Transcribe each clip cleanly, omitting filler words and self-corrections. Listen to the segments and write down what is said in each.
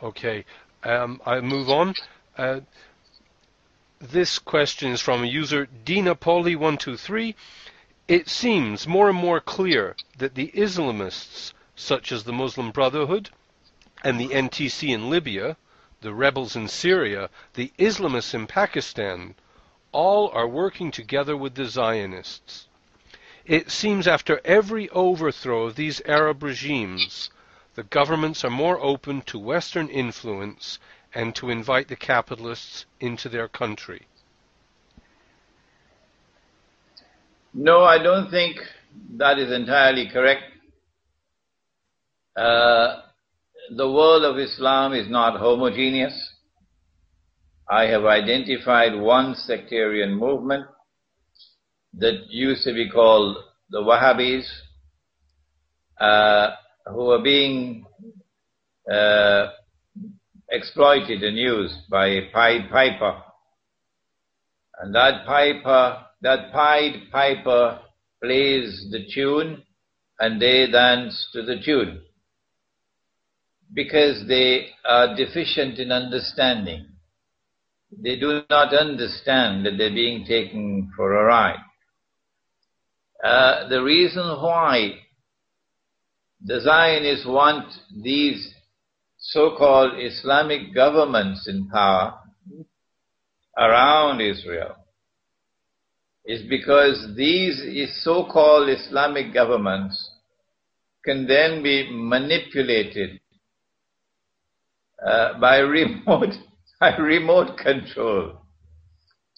Okay, I move on. This question is from user DinaPoli123. It seems more and more clear that the Islamists, such as the Muslim Brotherhood and the NTC in Libya, the rebels in Syria, the Islamists in Pakistan, all are working together with the Zionists. It seems after every overthrow of these Arab regimes, the governments are more open to Western influence and to invite the capitalists into their country. No, I don't think that is entirely correct. The world of Islam is not homogeneous. I have identified one sectarian movement that used to be called the Wahhabis, who are being exploited and used by a Pied Piper. And that Pied Piper plays the tune and they dance to the tune because they are deficient in understanding. They do not understand that they're being taken for a ride. The reason why the Zionists want these so-called Islamic governments in power around Israel is because these so-called Islamic governments can then be manipulated by remote control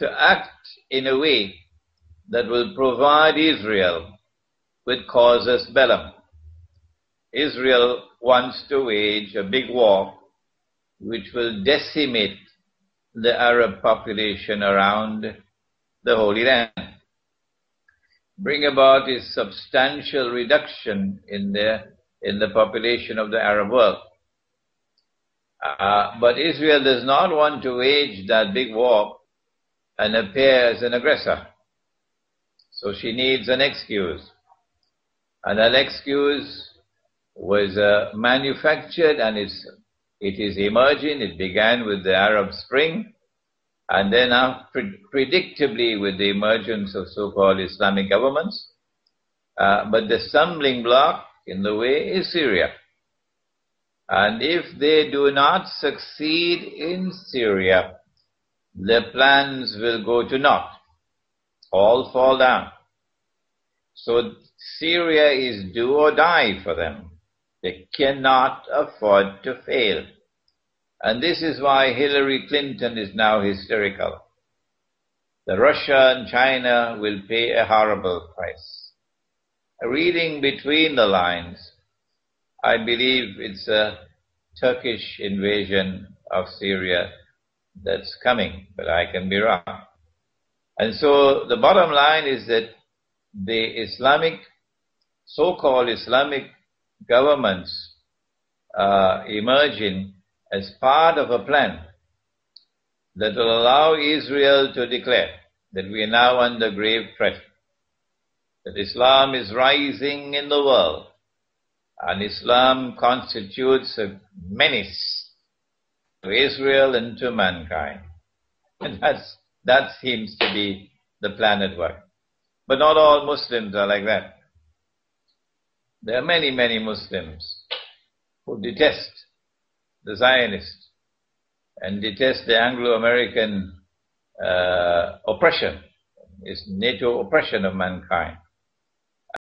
to act in a way that will provide Israel with casus bellum. Israel wants to wage a big war which will decimate the Arab population around the Holy Land, bring about a substantial reduction in the population of the Arab world. But Israel does not want to wage that big war and appear as an aggressor. So she needs an excuse. And that excuse was manufactured and it is emerging. It began with the Arab Spring and then predictably with the emergence of so-called Islamic governments. But the stumbling block in the way is Syria. And if they do not succeed in Syria, their plans will go to naught. All fall down. So Syria is do or die for them. They cannot afford to fail. And this is why Hillary Clinton is now hysterical. The Russia and China will pay a horrible price. Reading between the lines, I believe it's a Turkish invasion of Syria that's coming, but I can be wrong. And so the bottom line is that the so-called Islamic governments are emerging as part of a plan that will allow Israel to declare that we are now under grave threat, that Islam is rising in the world, and Islam constitutes a menace to Israel and to mankind. And that seems to be the plan at work. But not all Muslims are like that. There are many, many Muslims who detest the Zionists and detest the Anglo-American oppression, its NATO oppression of mankind.